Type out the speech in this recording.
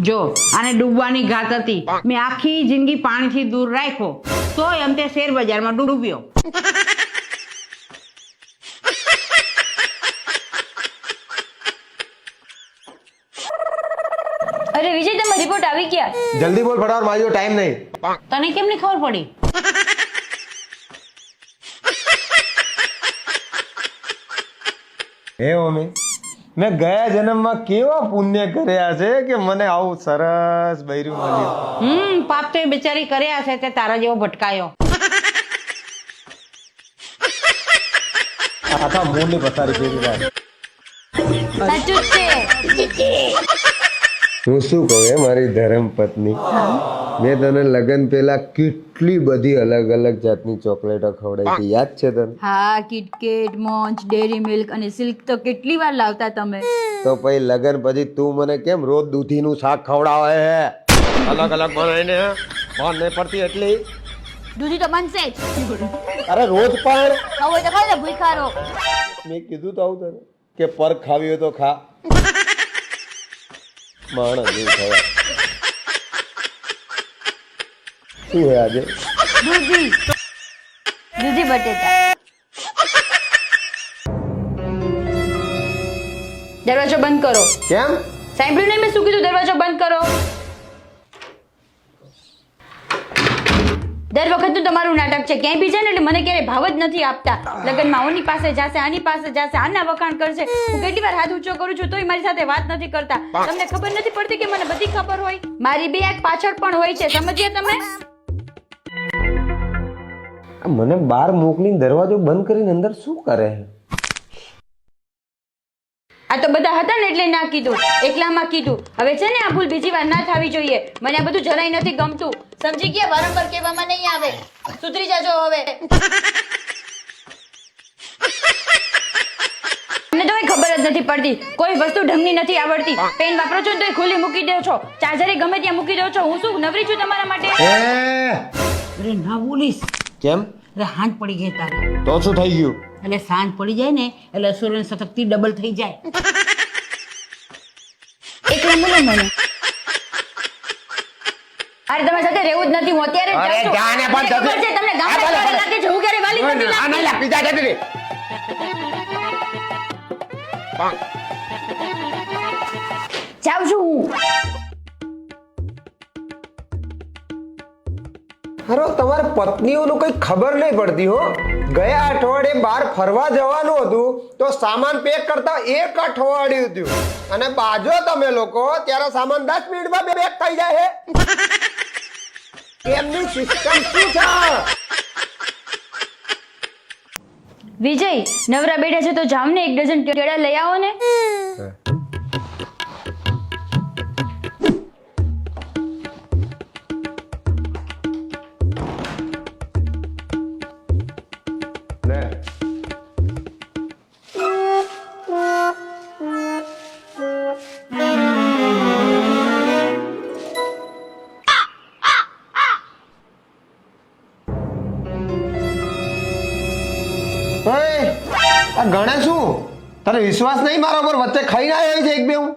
જો આને ડૂબવાની ઘાત હતી, મેં આખી જિંદગી પાણીથી દૂર રાખ્યો, તોય અંતે શેર બજારમાં ડૂબ્યો. અરે વિજય, તમારો રિપોર્ટ આવી ગયા. જલ્દી બોલ ફટાફટ, મારી ટાઈમ નહીં. તને કેમ નહીં ખબર પડી? હે મમ્મી, મેં ગયા જન્મમાં કેવા પુણ્ય કર્યા છે કે મને આવું સરસ બૈરું મળ્યું. પાપ તો એ બિચારી કર્યા છે તે તારા જેવો ભટકાયો. આખા મૂળની પથારી ફેરી જાય. સાચું જ છે. હું શું કહું હે મારી ધર્મ પત્ની, મેં તને લગ્ન પહેલા કેટલી બધી અલગ અલગ જાતની ચોકલેટો ખવડાવી હતી, યાદ છે તને? હા, કિટકેટ, મોન્ચ, ડેરી મિલ્ક અને સિલ્ક તો કેટલી વાર લાવતા તમે. તો પછી લગ્ન પછી તું મને કેમ રોજ દૂધીનું શાક ખવડાવે હે? અલગ અલગ બનાવીને ભાન નહીં પડતી એટલી? દૂધી તો બનશે જ. અરે રોજ પણ ખાવું હોય તો ખાવ ને, ભૂખ્યા રહો. મેં કીધું તો આવું તને કે પર ખાવી હોય તો ખા. માણસ જેવું ખવાય. શું હે આજે? દૂધી દૂધી બટેટા. દરવાજો બંધ કરો. કેમ? સાંભળ્યું નહીં મેં શું કીધું? દરવાજો બંધ કરો. દર વખતનું તમારું નાટક છે. ક્યાંય બી જાય ને એટલે મને ક્યારેય ભાવ જ નથી આપતા. લગ્નમાં ઓની પાસે જાશે, આની પાસે જાશે, આના વખાણ કરશે. હું કેટલી વાર હાથ ઊંચો કરું છું તોય મારી સાથે વાત નથી કરતા. તમને ખબર નથી પડતી કે મને બધી ખબર હોય? મારી બે આંખ પાછળ પણ હોય છે, સમજ્યા તમે? મને બહાર મોકલીને દરવાજો બંધ કરીને અંદર શું કરે? આ તો બધા હતા ને એટલે ના કીધું, એકલામાં કીધું. હવે છે ને આ ભૂલ બીજી વાર ના થવી જોઈએ. મને આ બધું જરાય નથી ગમતું, સમજી ગયા? વારંવાર કહેવામાં નહીં આવે. સુધરી જાજો હવે. મને તો કઈ ખબર જ નથી પડતી, કોઈ વસ્તુ ઢંગની નથી આવડતી. પેન વાપરો છો તો ખુલ્લી મૂકી દો છો, ચાર્જર ગમે ત્યાં મૂકી દો છો. હું શું નવરી છું તમારા માટે? અરે ના બોલીશ. કેમ? અરે હાંજ પડી ગઈ તારી. તો શું થઈ ગયું? એટલે સાંજ પડી જાય ને એટલે સૂર્ય શક્તિ ડબલ થઈ જાય. એકલા બોલો મને. અરે તમારી સાથે રહેવું જ નથી. હું અત્યારે જ જાઉં છું. જાને પણ મને ખબર છે તમને ગામમાં સારા લાગે છે. હું ક્યારે વાલી નથી લાગતી. પીઝા જતી રહી. જાઉં છું હું. અરે તમારે પત્નીઓનું કઈ ખબર નહીં પડતી હો. ગયા અઠવાડિયે બહાર ફરવા જવાનું હતું તો સામાન પેક કરતા એક અઠવાડિયું થયું અને બાજો તમે લોકો ત્યારે સામાન 10 મિનિટમાં પેક થઈ જાય છે. એમની સિસ્ટમ શું છે? વિજય, નવરા બેઠા છે તો જાવ ને, 1 ડઝન કેળા લઈ આવો ને. આ ગણે શું? તને વિશ્વાસ નહીં મારા ઉપર? વચ્ચે ખાઈને આવ્યો છે એક બે હું.